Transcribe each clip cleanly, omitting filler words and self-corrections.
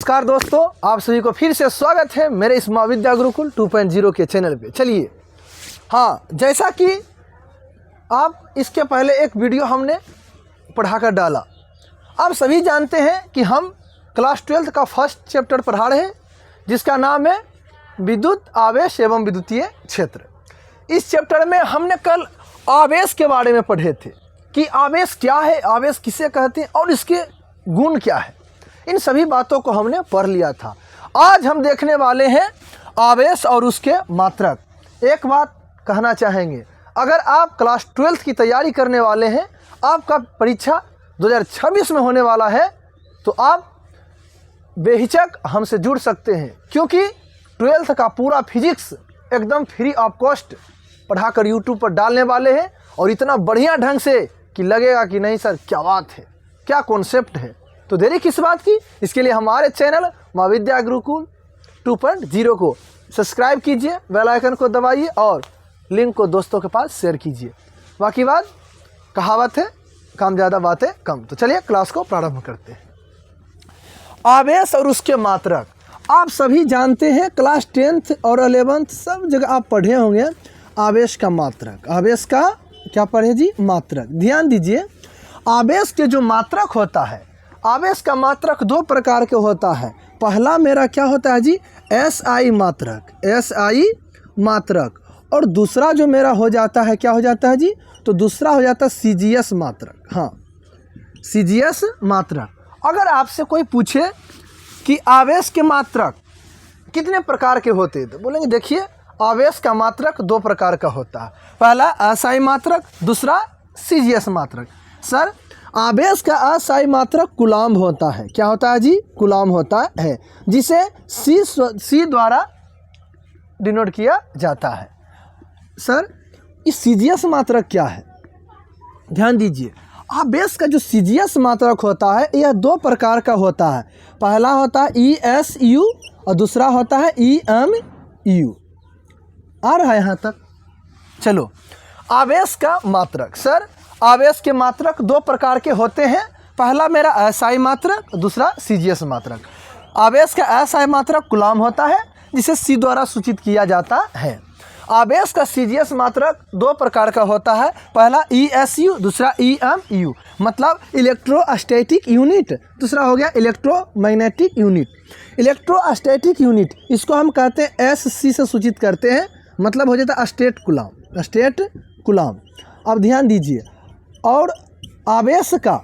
नमस्कार दोस्तों, आप सभी को फिर से स्वागत है मेरे इस महाविद्या गुरुकुल 2.0 के चैनल पे। चलिए, हाँ, जैसा कि आप इसके पहले एक वीडियो हमने पढ़ाकर डाला, आप सभी जानते हैं कि हम क्लास 12 का फर्स्ट चैप्टर पढ़ा रहे हैं जिसका नाम है विद्युत आवेश एवं विद्युतीय क्षेत्र। इस चैप्टर में हमने कल आवेश के बारे में पढ़े थे कि आवेश क्या है, आवेश किसे कहते हैं और इसके गुण क्या है। इन सभी बातों को हमने पढ़ लिया था। आज हम देखने वाले हैं आवेश और उसके मात्रक। एक बात कहना चाहेंगे, अगर आप क्लास 12 की तैयारी करने वाले हैं, आपका परीक्षा 2026 में होने वाला है, तो आप बेहिचक हमसे जुड़ सकते हैं, क्योंकि 12th का पूरा फिजिक्स एकदम फ्री ऑफ कॉस्ट पढ़ाकर यूट्यूब पर डालने वाले हैं, और इतना बढ़िया ढंग से कि लगेगा कि नहीं सर, क्या बात है, क्या कॉन्सेप्ट है। तो देरी किस बात की, इसके लिए हमारे चैनल महाविद्या गुरुकुल 2.0 को सब्सक्राइब कीजिए, बेल आइकन को दबाइए और लिंक को दोस्तों के पास शेयर कीजिए। बाकी बात कहावत है, काम ज़्यादा बातें कम। तो चलिए क्लास को प्रारंभ करते हैं। आवेश और उसके मात्रक आप सभी जानते हैं, क्लास 10th और 11th सब जगह आप पढ़े होंगे। आवेश का मात्रक, आवेश का क्या पढ़े जी, मात्रक। ध्यान दीजिए, आवेश के जो मात्रक होता है, आवेश का मात्रक दो प्रकार के होता है। पहला मेरा क्या होता है जी, SI मात्रक, SI मात्रक, और दूसरा जो मेरा हो जाता है, क्या हो जाता है जी, तो दूसरा हो जाता है CGS मात्रक। हाँ, CGS मात्रक। अगर आपसे कोई पूछे कि आवेश के मात्रक कितने प्रकार के होते हैं, तो बोलेंगे देखिए, आवेश का मात्रक दो प्रकार का होता है। पहला SI मात्रक, दूसरा CGS मात्रक। सर, आवेश का SI मात्रक कूलम्ब होता है। क्या होता है जी, कूलम्ब होता है, जिसे C द्वारा डिनोट किया जाता है। सर, इस CGS मात्रक क्या है, ध्यान दीजिए। आवेश का जो CGS मात्रक होता है, यह दो प्रकार का होता है। पहला होता है ESU और दूसरा होता है EMU। आ रहा है यहाँ तक? चलो, आवेश का मात्रक। सर, आवेश के मात्रक दो प्रकार के होते हैं। पहला मेरा SI मात्रक, दूसरा CGS मात्रक। आवेश का SI मात्रक कूलम्ब होता है, जिसे C द्वारा सूचित किया जाता है। आवेश का CGS मात्रक दो प्रकार का होता है। पहला ESU, दूसरा EMU, मतलब इलेक्ट्रोस्टैटिक यूनिट। दूसरा हो गया इलेक्ट्रोमैग्नेटिक यूनिट। इलेक्ट्रोस्टैटिक यूनिट, इसको हम कहते हैं SC से सूचित करते हैं, मतलब हो जाता है स्टेट कूलम्ब, स्टेट कूलम्ब। अब ध्यान दीजिए, और आवेश का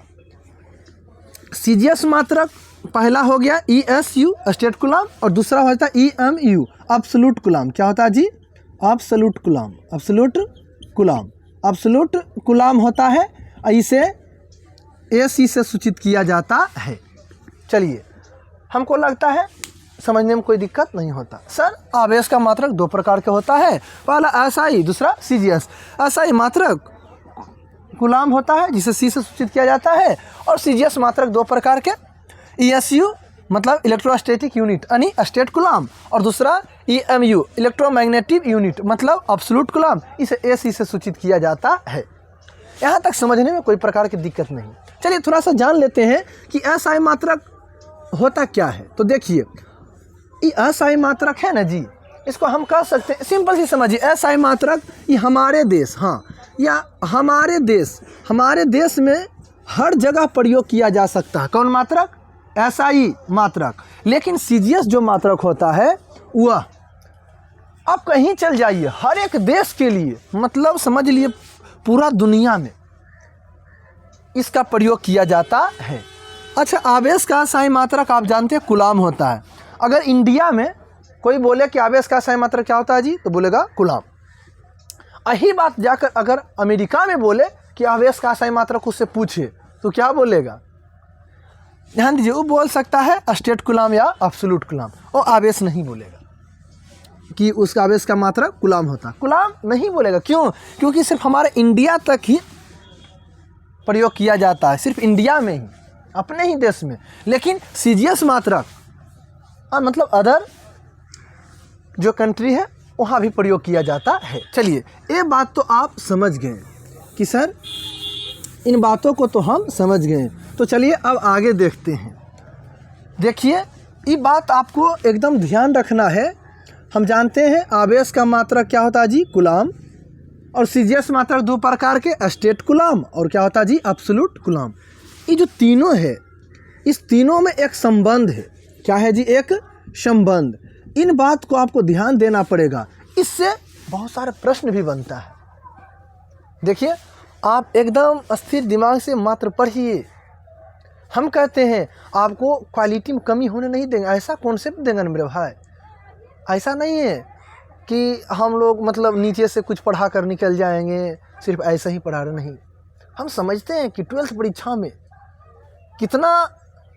CGS मात्रक पहला हो गया ESU स्टेट कूलम्ब, और दूसरा होता है EMU एब्सोल्यूट कूलम्ब। क्या होता है जी, absolute coulomb, absolute coulomb. Absolute coulomb होता है, इसे AC से सूचित किया जाता है। चलिए, हमको लगता है समझने में कोई दिक्कत नहीं होता। सर, आवेश का मात्रक दो प्रकार का होता है, पहला SI, दूसरा CGS। SI मात्रक कूलम्ब होता है, जिसे C से सूचित किया जाता है, और CGS मात्रक दो प्रकार के, ESU मतलब इलेक्ट्रोस्टैटिक यूनिट यानी स्टेट कूलम्ब, और दूसरा EMU इलेक्ट्रोमैग्नेटिक यूनिट मतलब एब्सोल्यूट कूलम्ब, इसे AC से सूचित किया जाता है। यहाँ तक समझने में कोई प्रकार की दिक्कत नहीं। चलिए थोड़ा सा जान लेते हैं कि SI मात्रक होता क्या है। तो देखिए, ये SI मात्रक है ना जी, इसको हम कह सकते हैं, सिंपल सी समझिए, SI मात्रक ये हमारे देश, हाँ, या हमारे देश में हर जगह प्रयोग किया जा सकता है। कौन मात्रक, SI मात्रक। लेकिन CGS जो मात्रक होता है, वह आप कहीं चल जाइए, हर एक देश के लिए, मतलब समझ लिए पूरा दुनिया में इसका प्रयोग किया जाता है। अच्छा, आवेश का SI मात्रक आप जानते हैं कूलम्ब होता है। अगर इंडिया में कोई बोले कि आवेश का SI मात्रक क्या होता है जी, तो बोलेगा कूलम्ब। यही बात जाकर अगर अमेरिका में बोले कि आवेश का SI मात्रक, उससे पूछे तो क्या बोलेगा, ध्यान दीजिए, वो बोल सकता है स्टेट कूलम्ब या एब्सोल्यूट कूलम्ब, और आवेश नहीं बोलेगा कि उसका आवेश का मात्रक कूलम्ब होता है। कूलम्ब नहीं बोलेगा, क्यों? क्योंकि सिर्फ हमारे इंडिया तक ही प्रयोग किया जाता है, सिर्फ इंडिया में ही, अपने ही देश में। लेकिन CGS मात्रक मतलब अदर जो कंट्री है, वहाँ भी प्रयोग किया जाता है। चलिए, ये बात तो आप समझ गए कि सर, इन बातों को तो हम समझ गए। तो चलिए अब आगे देखते हैं। देखिए, ये बात आपको एकदम ध्यान रखना है। हम जानते हैं आवेश का मात्रक क्या होता है जी, कूलाम, और सीजीएस मात्रक दो प्रकार के, स्टेट कूलाम और क्या होता है जी, एब्सोल्यूट कूलाम। ये जो तीनों है, इस तीनों में एक संबंध है। क्या है जी, एक संबंध। इन बात को आपको ध्यान देना पड़ेगा, इससे बहुत सारे प्रश्न भी बनता है। देखिए, आप एकदम स्थिर दिमाग से मात्र पढ़िए। हम कहते हैं आपको क्वालिटी में कमी होने नहीं देंगे, ऐसा कॉन्सेप्ट देंगे ना मेरे भाई। ऐसा नहीं है कि हम लोग मतलब नीचे से कुछ पढ़ा कर निकल जाएंगे, सिर्फ ऐसा ही पढ़ा रहे, नहीं। हम समझते हैं कि 12th परीक्षा में कितना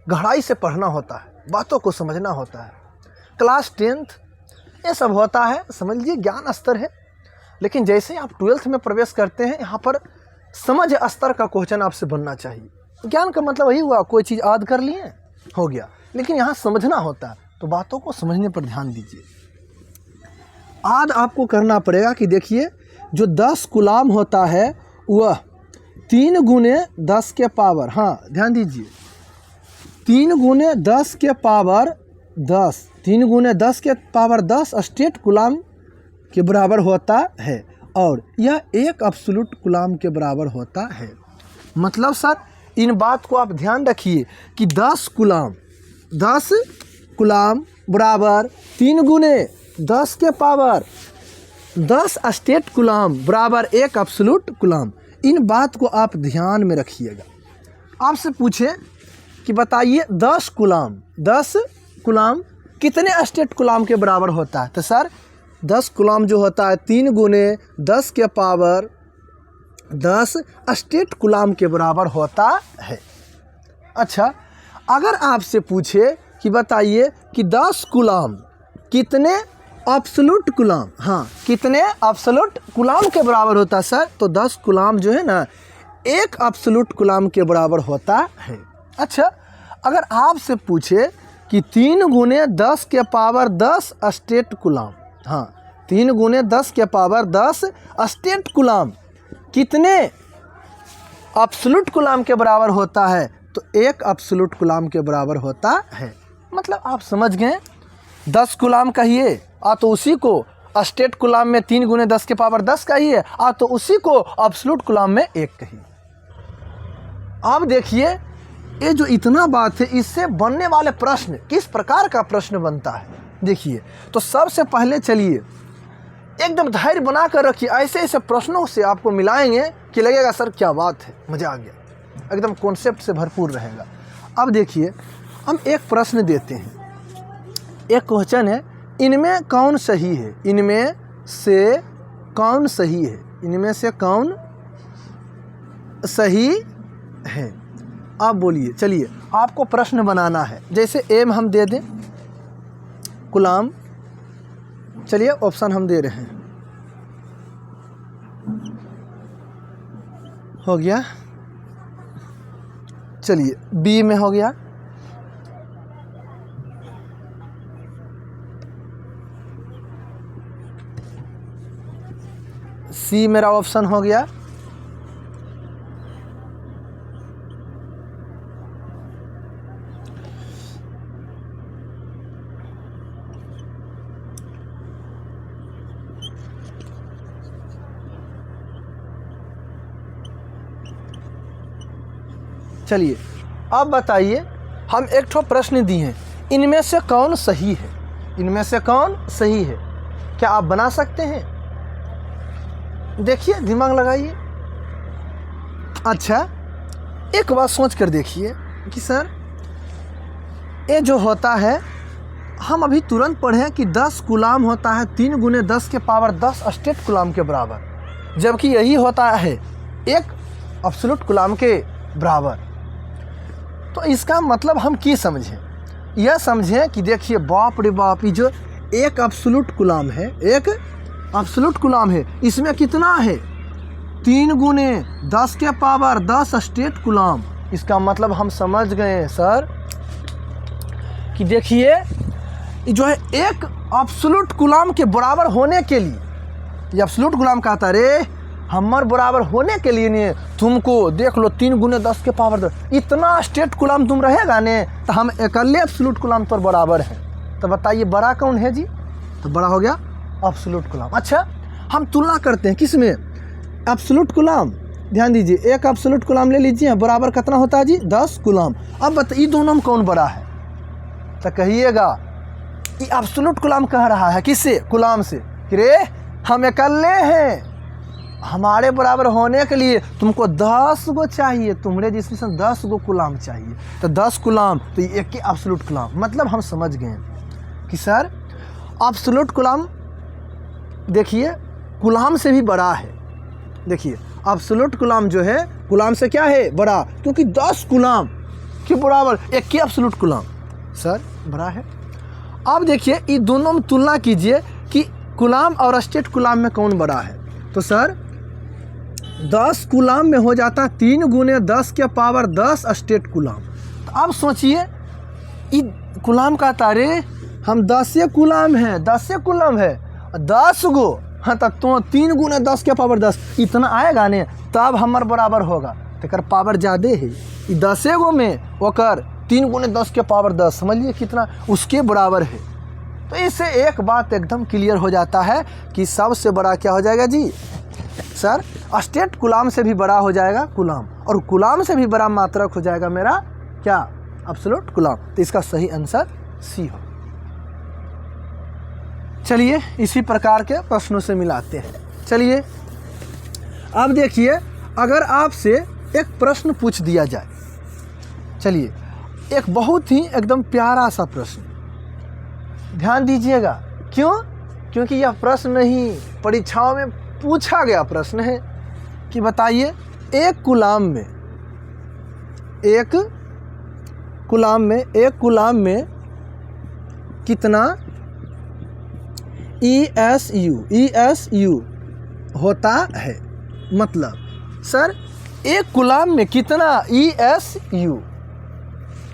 गहराई से पढ़ना होता है, बातों को समझना होता है। क्लास 10th ये सब होता है, समझ लीजिए ज्ञान स्तर है। लेकिन जैसे आप 12th में प्रवेश करते हैं, यहाँ पर समझ स्तर का क्वेश्चन आपसे बनना चाहिए। ज्ञान का मतलब वही हुआ, कोई चीज़ याद कर लिए हो गया, लेकिन यहाँ समझना होता है, तो बातों को समझने पर ध्यान दीजिए। आज आपको करना पड़ेगा कि देखिए, जो 10 कूलाम होता है वह 3 गुने 10 के पावर, हाँ ध्यान दीजिए, 3 गुने 10 के पावर 10, 3 गुने 10 के पावर 10 स्टेट कूलाम के बराबर होता है, और यह 1 एब्सोल्यूट कूलाम के बराबर होता है। मतलब सर, इन बात को आप ध्यान रखिए कि 10 कूलाम बराबर 3 गुने 10 के पावर 10 स्टेट कूलाम बराबर 1 एब्सोल्यूट कूलाम। इन बात को आप ध्यान में रखिएगा। आपसे पूछे कि बताइए 10 कूलाम कितने स्टेट कूलाम के बराबर होता है, तो सर 10 कूलाम जो होता है 3 गुने 10 के पावर 10 स्टेट कूलाम के बराबर होता है। अच्छा, अगर आपसे पूछे कि बताइए कि 10 कूलाम कितने एब्सोल्यूट कूलाम, हाँ कितने एब्सोल्यूट कूलाम के बराबर होता है सर, तो 10 कूलाम जो है ना 1 एब्सोल्यूट कूलाम के बराबर होता है। अच्छा, अगर आपसे पूछे कि 3 गुने 10 के पावर 10 स्टेट कूलाम, हाँ 3 गुने 10 के पावर 10 स्टेट कूलाम कितने एब्सोल्यूट कूलाम के बराबर होता है, तो 1 एब्सोल्यूट कूलाम के बराबर होता है। मतलब आप समझ गए, 10 कूलाम कहिए तो उसी को स्टेट कूलाम में 3 गुने 10 के पावर 10 कहिए, तो उसी को एब्सोल्यूट कूलाम में 1 कहिए। आप देखिए, ये जो इतना बात है, इससे बनने वाले प्रश्न किस प्रकार का प्रश्न बनता है। देखिए, तो सबसे पहले चलिए एकदम धैर्य बना कर रखिए। ऐसे ऐसे प्रश्नों से आपको मिलाएंगे कि लगेगा सर क्या बात है, मज़ा आ गया, एकदम कॉन्सेप्ट से भरपूर रहेगा। अब देखिए, हम एक प्रश्न देते हैं, एक क्वेश्चन है, इनमें कौन सही है, इनमें से कौन सही है, इनमें से कौन सही है। आप बोलिए, चलिए आपको प्रश्न बनाना है। जैसे एम हम दे दें कूलाम, चलिए ऑप्शन हम दे रहे हैं, हो गया। चलिए बी में हो गया, सी मेरा ऑप्शन हो गया, चलिए अब बताइए, हम एक ठो प्रश्न दिए हैं, इनमें से कौन सही है, इनमें से कौन सही है, क्या आप बना सकते हैं? देखिए, दिमाग लगाइए। अच्छा, एक बात सोच कर देखिए कि सर ये जो होता है, हम अभी तुरंत पढ़े कि 10 कूलाम होता है 3 गुने 10 के पावर 10 स्टेट कूलाम के बराबर, जबकि यही होता है 1 एब्सोल्यूट कूलाम के बराबर। तो इसका मतलब हम की समझें, यह समझें कि देखिए बाप रे बाप, ये जो 1 एब्सोल्यूट कूलाम है, 1 एब्सोल्यूट कूलाम है, इसमें कितना है 3 गुने 10 के पावर 10 स्टेट कूलाम। इसका मतलब हम समझ गए सर कि देखिए ये जो है 1 एब्सोल्यूट कूलाम के बराबर होने के लिए, ये एब्सोल्यूट कूलाम कहता है रे, हमर बराबर होने के लिए ने तुमको देख लो 3 गुने 10 के पावर 10 इतना स्टेट कूलम तुम रहेगा ने तो हम अकेले एब्सोल्यूट कूलम पर बराबर है। तो बताइए बड़ा कौन है जी? तो बड़ा हो गया एब्सोल्यूट कूलम। अच्छा हम तुलना करते हैं किस में? Absolute coulomb. ध्यान दीजिए, एक एब्सोल्यूट कूलम ले लीजिए, बराबर कितना होता है जी? 10 कूलम। अब बताइए दोनों में कौन बड़ा है? तो कहिएगा ये एब्सोल्यूट कूलम कह रहा है किससे? कूलम से कि रे हम अकेले हैं, हमारे बराबर होने के लिए तुमको 10 गो चाहिए, तुम्हारे जिसमें 10 गो कूलम चाहिए। तो 10 कूलम तो ये एक ही एब्सोल्यूट कूलम। मतलब हम समझ गए कि सर एब्सोल्यूट कूलम देखिए कूलम से भी बड़ा है। देखिए एब्सोल्यूट कूलम जो है कूलम से क्या है? बड़ा, क्योंकि 10 कूलम के बराबर एक ही एब्सोल्यूट कूलम सर बड़ा है। अब देखिए ये दोनों में तुलना कीजिए कि कूलम और स्टेट कूलम में कौन बड़ा है। तो सर 10 कूलम में हो जाता है 3 गुने 10 के पावर 10 स्टेट कूलम। तो अब सोचिए ये कूलम का तारे हम 10 कूलम हैं, 10 कूलम है 10 गो, हाँ तो 3 गुने 10 के पावर 10 इतना आएगा ने तब हमार बराबर होगा। तो पावर ज़्यादा है, 10 गो में ओकर 3 गुने 10 के पावर 10 समझिए कितना उसके बराबर है। तो इससे एक बात एकदम क्लियर हो जाता है कि सबसे बड़ा क्या हो जाएगा जी? सर स्टेट कूलम से भी बड़ा हो जाएगा कूलम, और कूलम से भी बड़ा मात्रक हो जाएगा मेरा क्या? Absolute coulomb. तो इसका सही आंसर सी हो। चलिए इसी प्रकार के प्रश्नों से मिलाते हैं। चलिए अब देखिए अगर आपसे एक प्रश्न पूछ दिया जाए, चलिए एक बहुत ही एकदम प्यारा सा प्रश्न, ध्यान दीजिएगा। क्यों? क्योंकि यह प्रश्न ही परीक्षाओं में पूछा गया प्रश्न है कि बताइए एक कूलम में कितना ESU होता है। मतलब सर एक कूलम में कितना ESU,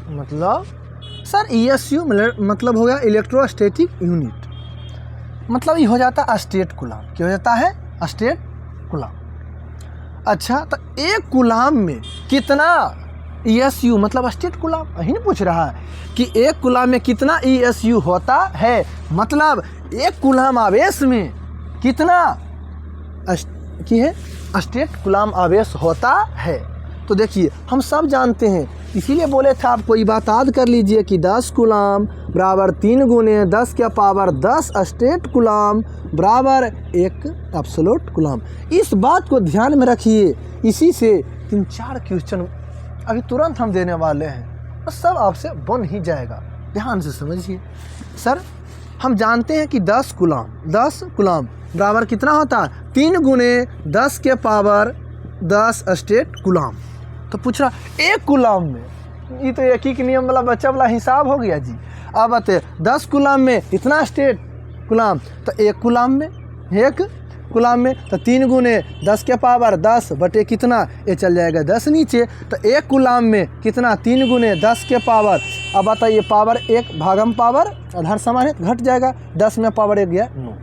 मतलब सर ESU मतलब हो गया इलेक्ट्रोस्टैटिक यूनिट, मतलब ये हो जाता है स्टेट कूलम। क्या हो जाता है? State coulomb. अच्छा तो एक कूलम में कितना ESU मतलब स्टेट कूलम, यही नहीं पूछ रहा है कि एक कूलम में कितना ESU होता है, मतलब एक कूलम आवेश में कितना की है? स्टेट कूलम आवेश होता है। तो देखिए हम सब जानते हैं, इसीलिए बोले थे आपको ये बात याद कर लीजिए कि 10 कूलम बराबर 3 गुने 10 के पावर 10 स्टेट कूलम बराबर एक एब्सोल्यूट कूलम। इस बात को ध्यान में रखिए। इसी से 3-4 क्वेश्चन अभी तुरंत हम देने वाले हैं, बस सब आपसे बन ही जाएगा। ध्यान से समझिए। सर हम जानते हैं कि 10 कूलम बराबर कितना होता है? 3 गुने 10 के पावर 10 स्टेट कूलम। तो पूछ रहा एक कूलम में, ये तो एक ही नियम वाला बच्चा वाला हिसाब हो गया जी। अब बताए 10 कूलम में इतना स्टेट कूलम, तो एक कूलम में तो 3 गुने 10 के पावर 10 बटे कितना, ये चल जाएगा 10 नीचे। तो एक कूलम में कितना? 3 गुने 10 के पावर, अब बताइए पावर 1 भागम पावर आधार समान है घट जाएगा, 10 में पावर 1 गया 9।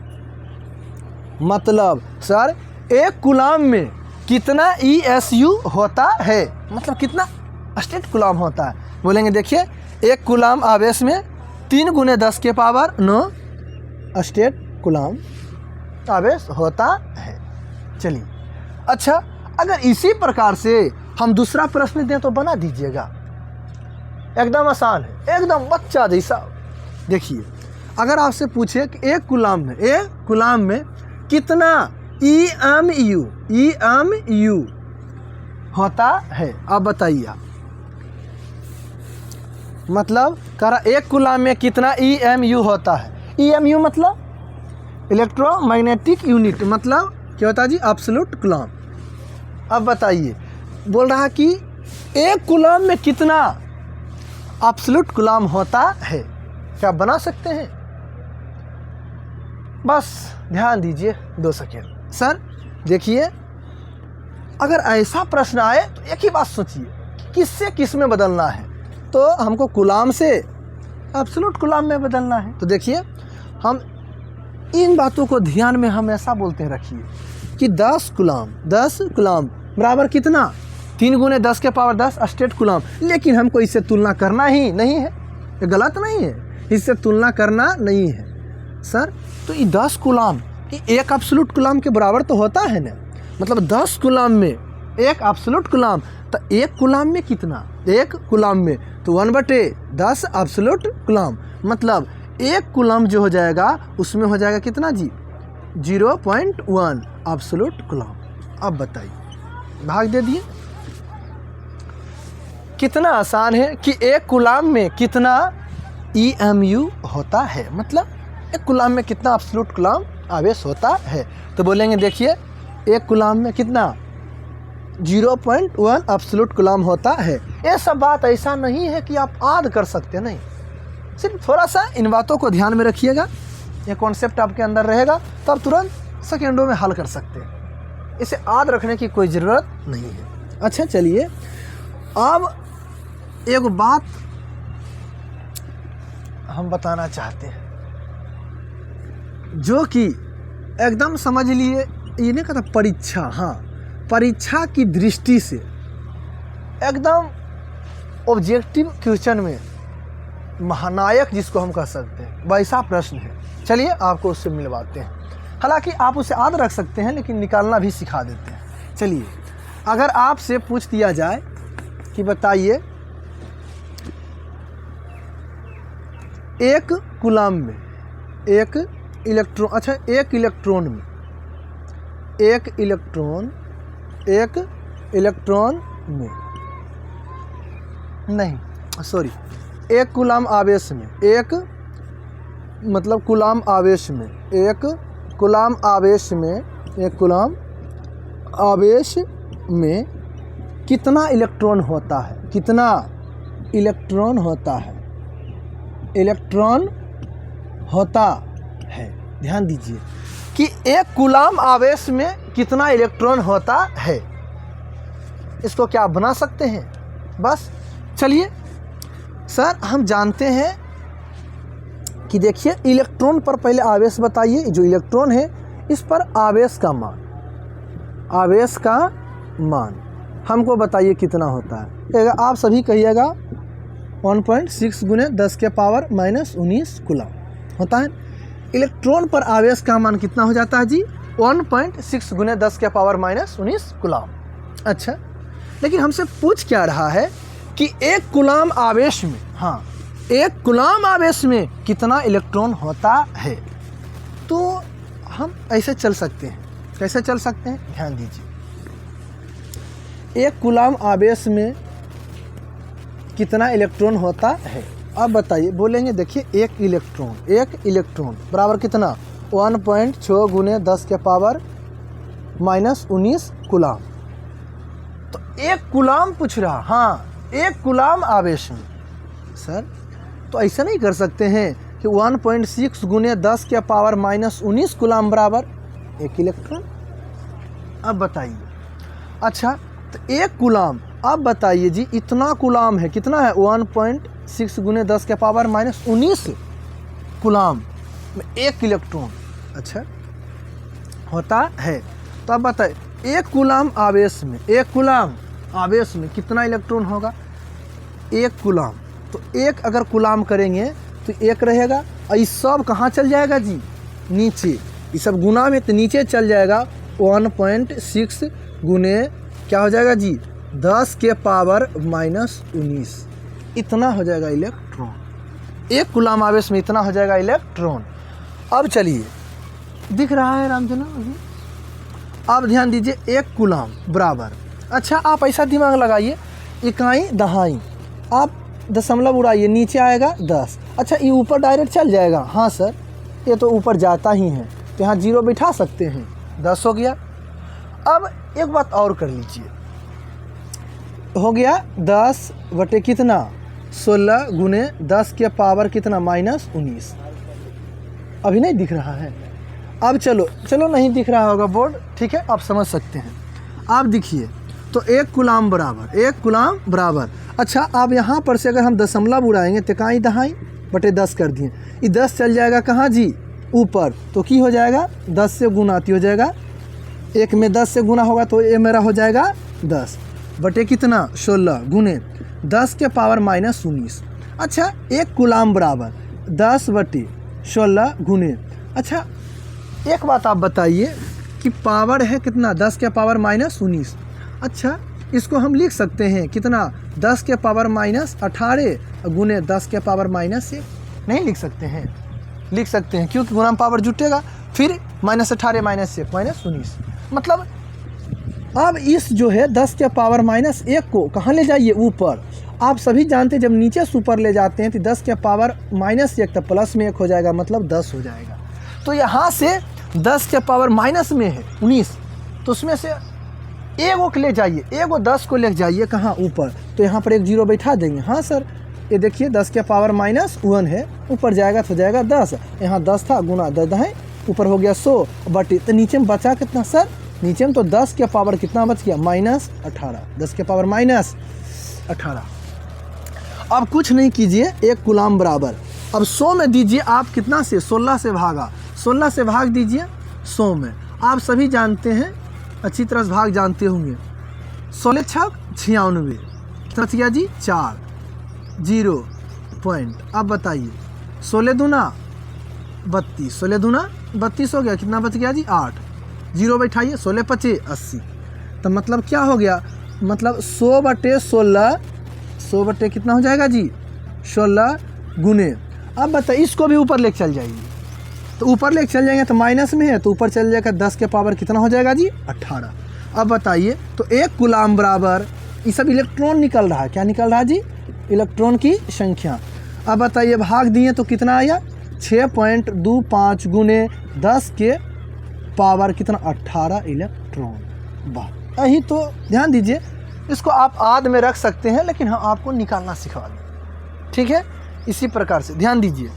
मतलब सर एक कूलम में कितना ESU होता है, मतलब कितना स्टेट कूलम होता है। बोलेंगे देखिए एक कूलम आवेश में 3 गुने 10 के पावर 9 स्टेट कूलम आवेश होता है। चलिए अच्छा अगर इसी प्रकार से हम दूसरा प्रश्न दें तो बना दीजिएगा, एकदम आसान है, एकदम बच्चा जैसा। देखिए अगर आपसे पूछे कि एक कूलम में कितना EMU होता है, अब बताइए आप। मतलब करा एक कूलम में कितना EMU होता है। EMU मतलब इलेक्ट्रोमैग्नेटिक यूनिट, मतलब क्या होता है जी? Absolute coulomb. अब बताइए बोल रहा कि एक कूलम में कितना एब्सोल्यूट कूलम होता है, क्या बना सकते हैं? बस ध्यान दीजिए 2 सेकेंड। सर देखिए अगर ऐसा प्रश्न आए तो एक ही बात सोचिए किससे किस में बदलना है, तो हमको कूलम से एब्सोल्यूट कूलम में बदलना है। तो देखिए हम इन बातों को ध्यान में हमेशा बोलते रखिए कि 10 कूलाम बराबर कितना 3 × 10⁻10 स्टेट कूलाम। लेकिन हमको इससे तुलना करना ही नहीं है, ये गलत नहीं है, इससे तुलना करना नहीं है सर। तो ये 10 कूलाम ये 1 एब्सोल्यूट कूलाम के बराबर तो होता है ना, मतलब 10 कूलाम में 1 एब्सोल्यूट कूलाम, तो 1 कूलाम में कितना, 1 कूलाम में तो 1/10 एब्सोल्यूट कूलाम, मतलब 1 कूलाम जो हो जाएगा उसमें हो जाएगा कितना जी 0.1 एब्सोल्यूट कूलाम। अब बताइए, भाग दे दिए, कितना आसान है कि 1 कूलाम में कितना EMU होता है, मतलब 1 कूलाम में कितना एब्सोल्यूट कूलाम आवेश होता है। तो बोलेंगे देखिए 1 कूलाम में कितना 0.1 एब्सोल्यूट कूलाम होता है। ये सब बात ऐसा नहीं है कि आप याद कर सकते, नहीं, सिर्फ थोड़ा सा इन बातों को ध्यान में रखिएगा, ये कॉन्सेप्ट आपके अंदर रहेगा तो आप तुरंत सेकेंडों में हल कर सकते हैं, इसे याद रखने की कोई ज़रूरत नहीं है। अच्छा चलिए, अब एक बात हम बताना चाहते हैं जो कि एकदम समझ लिए, ये नहीं कहता परीक्षा, हाँ परीक्षा की दृष्टि से एकदम ऑब्जेक्टिव क्वेश्चन में महानायक जिसको हम कह सकते हैं वैसा प्रश्न है। चलिए आपको उससे मिलवाते हैं, हालांकि आप उसे याद रख सकते हैं लेकिन निकालना भी सिखा देते हैं। चलिए, अगर आपसे पूछ दिया जाए कि बताइए 1 कूलाम में 1 इलेक्ट्रॉन, अच्छा 1 इलेक्ट्रॉन में 1 इलेक्ट्रॉन में नहीं सॉरी 1 कूलाम आवेश में 1 मतलब कूलाम आवेश में 1 कूलाम आवेश में 1 कूलाम आवेश में कितना इलेक्ट्रॉन होता है, कितना इलेक्ट्रॉन होता है, इलेक्ट्रॉन होता है। ध्यान दीजिए कि 1 कूलाम आवेश में कितना इलेक्ट्रॉन होता है, इसको क्या बना सकते हैं बस। चलिए सर, हम जानते हैं कि देखिए इलेक्ट्रॉन पर पहले आवेश बताइए, जो इलेक्ट्रॉन है इस पर आवेश का मान, आवेश का मान हमको बताइए कितना होता है। आप सभी कहिएगा 1.6 × 10⁻−19 कूलाम होता है। इलेक्ट्रॉन पर आवेश का मान कितना हो जाता है जी 1.6 × 10⁻−19 कूलाम। अच्छा, लेकिन हमसे पूछ क्या रहा है कि 1 कूलाम आवेश में, हाँ 1 कूलाम आवेश में कितना इलेक्ट्रॉन होता है। तो हम ऐसे चल सकते हैं, कैसे चल सकते हैं, ध्यान दीजिए। 1 कूलाम आवेश में कितना इलेक्ट्रॉन होता है, अब बताइए। बोलेंगे देखिए 1 इलेक्ट्रॉन बराबर कितना 1.6 × 10⁻−19 कूलाम। तो 1 कूलाम पूछ रहा, हाँ 1 कूलाम आवेश में। सर तो ऐसा नहीं कर सकते हैं कि 1.6 × 10⁻−19 कूलाम बराबर 1 इलेक्ट्रॉन। अब बताइए, अच्छा तो 1 कूलाम, अब बताइए जी इतना कूलाम है, कितना है 1.6 × 10⁻−19 कूलाम में 1 इलेक्ट्रॉन अच्छा होता है। तो अब बताइए 1 कूलाम आवेश में, 1 कूलाम आवेश में कितना इलेक्ट्रॉन होगा 1 कूलाम। तो 1 अगर कूलाम करेंगे तो 1 रहेगा, और ये सब कहाँ चल जाएगा जी नीचे, ये सब गुना में तो नीचे चल जाएगा 1.6 × क्या हो जाएगा जी 10⁻−19 इतना हो जाएगा इलेक्ट्रॉन। 1 कूलाम आवेश में इतना हो जाएगा इलेक्ट्रॉन। अब चलिए, दिख रहा है रामजना, अब ध्यान दीजिए 1 कूलाम बराबर, अच्छा आप ऐसा दिमाग लगाइए, इकाई दहाई, आप दशमलव उड़ाइए, नीचे आएगा 10। अच्छा ये ऊपर डायरेक्ट चल जाएगा, हाँ सर ये तो ऊपर जाता ही है, तो यहाँ 0 बिठा सकते हैं, 10 हो गया। अब एक बात और कर लीजिए, हो गया 10 बटे कितना 16 × 10⁻कितना -19। अभी नहीं दिख रहा है, अब चलो नहीं दिख रहा होगा बोर्ड, ठीक है आप समझ सकते हैं। आप देखिए तो 1 कूलाम बराबर 1 कूलाम बराबर, अच्छा आप यहाँ पर से अगर हम दशमलव उड़ाएंगे तो इकाई दहाई बटे 10 कर दिए, ये 10 चल जाएगा कहाँ जी ऊपर तो की हो जाएगा 10 से गुणाती हो जाएगा, 1 में 10 से गुना होगा तो ये मेरा हो जाएगा 10 बटे कितना 16 गुने 10 के पावर माइनस 19। अच्छा 1 कूलाम बराबर 10 बटे 16 गुने, अच्छा एक बात आप बताइए कि पावर है कितना 10 के पावर माइनस 19। अच्छा इसको हम लिख सकते हैं कितना 10 के पावर माइनस 18 गुने 10 के पावर माइनस 1। नहीं लिख सकते हैं, लिख सकते हैं क्योंकि गुणा पावर जुटेगा, फिर -18 माइनस 1 माइनस 19। मतलब अब इस जो है 10 के पावर माइनस 1 को कहाँ ले जाइए ऊपर। आप सभी जानते हैं जब नीचे से ऊपर ले जाते हैं तो 10 के पावर माइनस 1 तो प्लस में 1 हो जाएगा, मतलब 10 हो जाएगा। तो यहाँ से 10 के पावर माइनस में है 19, तो उसमें से एगो को ले जाइए, एगो 10 को ले जाइए कहाँ ऊपर, तो यहाँ पर एक जीरो बैठा देंगे। हाँ सर ये देखिए 10 के पावर माइनस 1 है, ऊपर जाएगा तो जाएगा 10, यहाँ 10 था गुना 10 है, ऊपर हो गया 100 बटे, तो नीचे में बचा कितना सर, नीचे में तो 10 के पावर कितना बच गया -18, 10 के पावर -18। अब कुछ नहीं कीजिए, 1 कूलाम बराबर, अब 100 में दीजिए आप कितना से 16 से भागा, 16 से भाग दीजिए 100 में। आप सभी जानते हैं, अच्छी तरह से भाग जानते होंगे, 16 छक 96, कितना बच गया जी 4 0 पॉइंट। अब बताइए 16 दूना 32, 16 दूना 32 हो गया, कितना बच गया जी 8, जीरो बैठाइए, 16 पचे 80। तो मतलब क्या हो गया, मतलब 100 बटे 16, 100 बटे कितना हो जाएगा जी 16 गुने। अब बताइए इसको भी ऊपर लेके चल जाइए, तो ऊपर लेके चल जाएंगे तो माइनस में है तो ऊपर चल जाएगा 10 के पावर कितना हो जाएगा जी 18। अब बताइए तो 1 कूलाम बराबर, ये सब इलेक्ट्रॉन निकल रहा है, क्या निकल रहा है जी इलेक्ट्रॉन की संख्या। अब बताइए भाग दिए तो कितना आया 6.25 गुने 10 के पावर कितना 18 इलेक्ट्रॉन। वाह, यही तो ध्यान दीजिए, इसको आप आद में रख सकते हैं लेकिन हम आपको निकालना सिखा दें, ठीक है। इसी प्रकार से ध्यान दीजिए,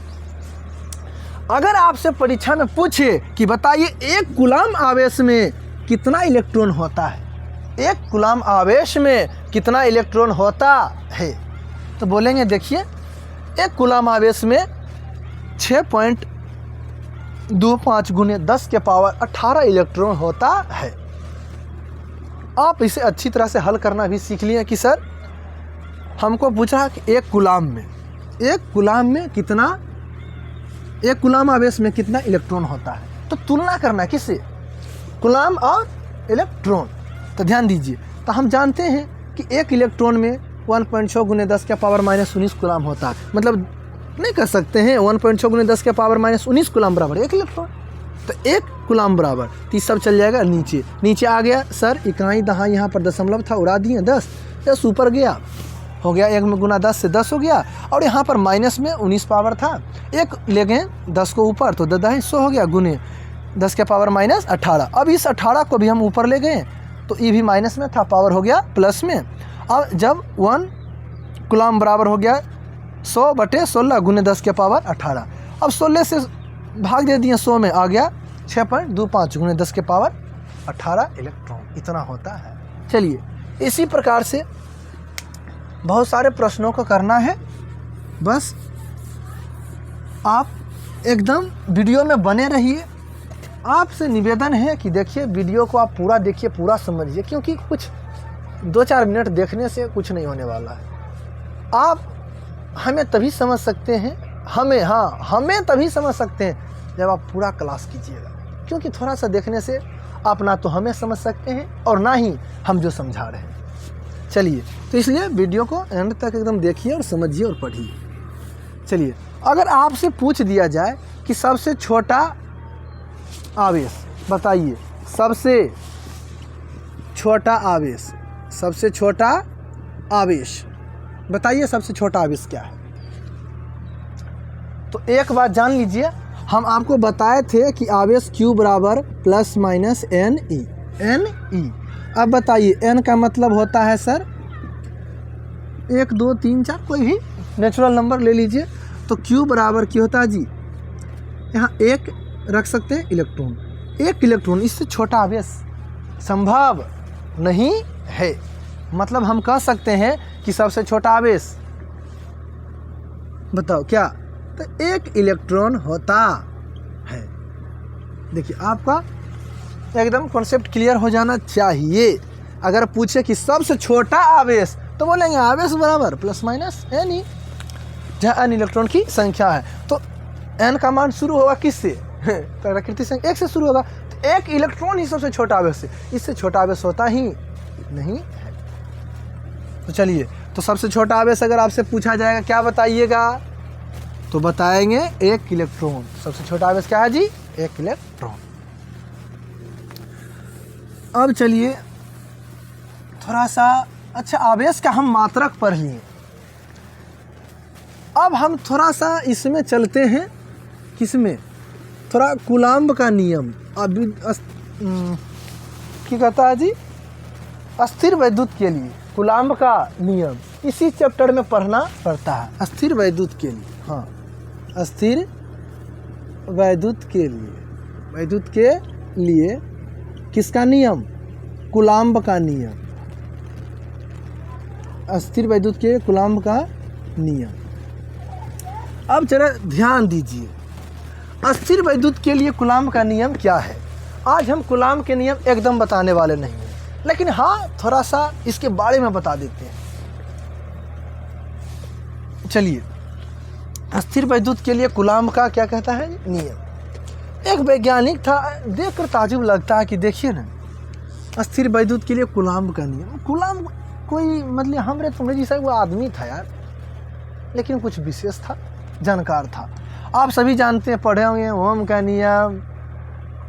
अगर आपसे परीक्षा में पूछे कि बताइए 1 कूलाम आवेश में कितना इलेक्ट्रॉन होता है, 1 कूलाम आवेश में कितना इलेक्ट्रॉन होता है, तो बोलेंगे देखिए 1 कूलाम आवेश में 6.25 गुने 10 के पावर 18 इलेक्ट्रॉन होता है। आप इसे अच्छी तरह से हल करना भी सीख लिए कि सर हमको पूछा कि 1 कूलाम में कितना, 1 कूलाम आवेश में कितना इलेक्ट्रॉन होता है, तो तुलना करना किससे, कूलाम और इलेक्ट्रॉन। तो ध्यान दीजिए, तो हम जानते हैं कि 1 इलेक्ट्रॉन में 1.6 गुने 10 के पावर -19 कूलाम होता है, मतलब नहीं कर सकते हैं 1.6 गुने 10 के पावर -19 कूलाम बराबर 1 इलेक्ट्रॉन, तो 1 कूलाम बराबर, तो सब चल जाएगा नीचे, नीचे आ गया सर इकाई दहाई, यहाँ पर दशमलव था उड़ा दिए 10 ऊपर गया, हो गया 1 में गुना 10 से 10 हो गया, और यहाँ पर माइनस में 19 पावर था, 1 ले गए 10 को ऊपर तो 10 100 हो गया गुने 10 के पावर -18। अब इस 18 को भी हम ऊपर ले गए तो ये भी माइनस में था, पावर हो गया प्लस में। अब जब 1 कूलाम बराबर हो गया 100 बटे 16 गुने 10 के पावर 18। अब 16 से भाग दे दिए 100 में, आ गया 6.25 गुने 10 के पावर 18 इलेक्ट्रॉन, इतना होता है। चलिए इसी प्रकार से बहुत सारे प्रश्नों को करना है, बस आप एकदम वीडियो में बने रहिए। आपसे निवेदन है कि देखिए वीडियो को आप पूरा देखिए, पूरा समझिए, क्योंकि कुछ 2-4 मिनट देखने से कुछ नहीं होने वाला है। आप हमें तभी समझ सकते हैं, हमें तभी समझ सकते हैं जब आप पूरा क्लास कीजिएगा, क्योंकि थोड़ा सा देखने से आप ना तो हमें समझ सकते हैं और ना ही हम जो समझा रहे हैं। चलिए, तो इसलिए वीडियो को एंड तक एकदम देखिए और समझिए और पढ़िए। चलिए, अगर आपसे पूछ दिया जाए कि सबसे छोटा आवेश बताइए, सबसे छोटा आवेश बताइए, सबसे छोटा आवेश क्या है? तो एक बात जान लीजिए, हम आपको बताए थे कि आवेश Q बराबर ±NE। अब बताइए n का मतलब होता है सर 1 2 3 4, कोई भी नेचुरल नंबर ले लीजिए। तो Q बराबर क्या होता है जी, यहाँ 1 रख सकते हैं इलेक्ट्रॉन, 1 इलेक्ट्रॉन, इससे छोटा आवेश संभव नहीं है। मतलब हम कह सकते हैं कि सबसे छोटा आवेश बताओ क्या, तो 1 इलेक्ट्रॉन होता है। देखिए आपका एकदम कॉन्सेप्ट क्लियर हो जाना चाहिए। अगर पूछे कि सबसे छोटा आवेश तो बोलेंगे आवेश बराबर प्लस माइनस एन ई, जहाँ एन इलेक्ट्रॉन की संख्या है। तो एन का मान शुरू होगा किससे? प्राकृतिक संख्या एक से शुरू होगा। तो एक इलेक्ट्रॉन ही सबसे छोटा आवेश है, इससे छोटा आवेश होता ही नहीं है। तो चलिए, तो सबसे छोटा आवेश अगर आपसे पूछा जाएगा क्या बताइएगा? तो बताएंगे एक इलेक्ट्रॉन। सबसे छोटा आवेश क्या है जी? एक इलेक्ट्रॉन। अब चलिए थोड़ा सा, अच्छा आवेश का हम मात्रक पढ़ लिए। अब हम थोड़ा सा इसमें चलते हैं, किसमें? थोड़ा कूलाम्ब का नियम। अभी क्या कहता है जी? अस्थिर वैद्युत के लिए कूलाम्ब का नियम इसी चैप्टर में पढ़ना पड़ता है। अस्थिर वैद्युत के लिए, हाँ, अस्थिर वैद्युत के लिए किसका नियम? कूलाम्ब का नियम। अस्थिर वैद्युत के कूलाम्ब का नियम। अब जरा ध्यान दीजिए, अस्थिर वैद्युत के लिए कूलाम्ब का नियम क्या है। आज हम कूलाम्ब के नियम एकदम बताने वाले नहीं हैं, लेकिन हाँ थोड़ा सा इसके बारे में बता देते हैं। चलिए, अस्थिर वैद्युत के लिए कूलाम्ब का क्या कहता है नियम। एक वैज्ञानिक था, देखकर ताजुब लगता है कि देखिए ना, अस्थिर वैद्युत के लिए कूलाम्ब का नियम। कूलाम्ब कोई मतलब हमरे तुम्हारे जैसा वो आदमी था यार, लेकिन कुछ विशेष था, जानकार था। आप सभी जानते हैं, पढ़े होंगे ओम का नियम,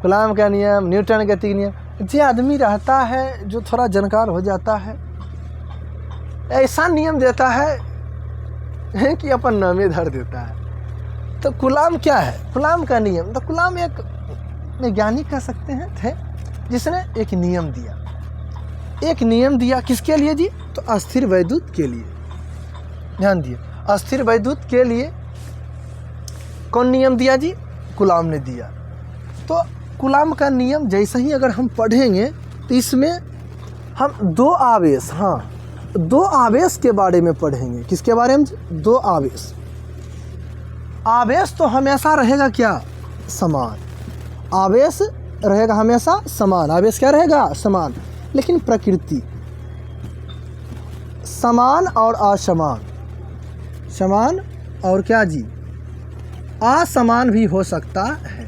कूलाम्ब का नियम, न्यूटन गति नियम। जो आदमी रहता है जो थोड़ा जानकार हो जाता है, ऐसा नियम देता है कि अपन नामे धर देता है। तो कूलाम्ब क्या है? कूलाम्ब का नियम, तो कूलाम्ब एक वैज्ञानिक कह सकते हैं थे, जिसने एक नियम दिया। एक नियम दिया किसके लिए जी? तो अस्थिर वैद्युत के लिए। ध्यान दिए, अस्थिर वैद्युत के लिए कौन नियम दिया जी? कूलाम्ब ने दिया। तो कूलाम्ब का नियम जैसे ही अगर हम पढ़ेंगे तो इसमें हम दो आवेश, हाँ दो आवेश के बारे में पढ़ेंगे। किसके बारे में? दो आवेश। आवेश तो हमेशा रहेगा क्या? समान। आवेश रहेगा हमेशा समान। आवेश क्या रहेगा? समान। लेकिन प्रकृति समान और असमान, समान और क्या जी? असमान भी हो सकता है,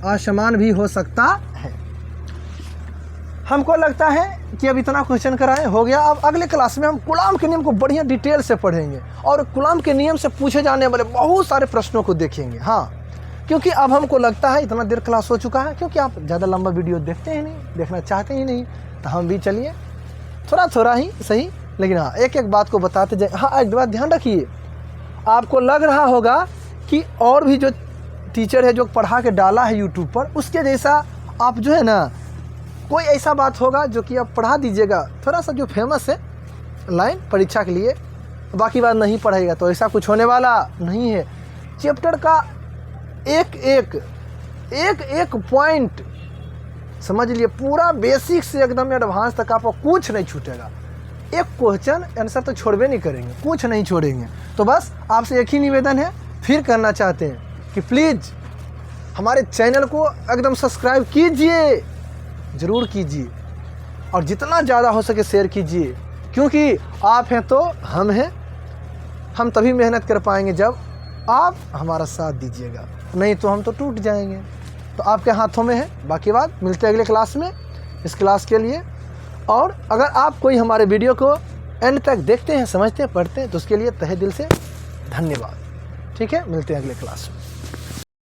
असमान भी हो सकता है। हमको लगता है कि अब इतना क्वेश्चन कराएं हो गया। अब अगले क्लास में हम कूलाम्ब के नियम को बढ़िया डिटेल से पढ़ेंगे और कूलाम्ब के नियम से पूछे जाने वाले बहुत सारे प्रश्नों को देखेंगे। हाँ, क्योंकि अब हमको लगता है इतना देर क्लास हो चुका है, क्योंकि आप ज़्यादा लंबा वीडियो देखते ही नहीं, देखना चाहते ही नहीं। तो हम भी चलिए थोड़ा थोड़ा ही सही, लेकिन हाँ एक एक बात को बताते जाए। हाँ, एक बात ध्यान रखिए, आपको लग रहा होगा कि और भी जो टीचर है जो पढ़ा के डाला है यूट्यूब पर, उसके जैसा आप जो है ना कोई ऐसा बात होगा जो कि आप पढ़ा दीजिएगा थोड़ा सा जो फेमस है लाइन परीक्षा के लिए, बाकी बात नहीं पढ़ेगा, तो ऐसा कुछ होने वाला नहीं है। चैप्टर का एक पॉइंट समझ लिए, पूरा बेसिक से एकदम एडवांस तक आपको कुछ नहीं छूटेगा। एक क्वेश्चन आंसर तो छोड़वे नहीं करेंगे, कुछ नहीं छोड़ेंगे। तो बस आपसे एक ही निवेदन है, फिर करना चाहते हैं कि प्लीज़ हमारे चैनल को एकदम सब्सक्राइब कीजिए, ज़रूर कीजिए, और जितना ज़्यादा हो सके शेयर कीजिए, क्योंकि आप हैं तो हम हैं। हम तभी मेहनत कर पाएंगे जब आप हमारा साथ दीजिएगा, नहीं तो हम तो टूट जाएंगे। तो आपके हाथों में है, बाकी बात मिलते हैं अगले क्लास में इस क्लास के लिए। और अगर आप कोई हमारे वीडियो को एंड तक देखते हैं, समझते हैं, पढ़ते हैं, तो उसके लिए तहे दिल से धन्यवाद। ठीक है, मिलते हैं अगले क्लास में।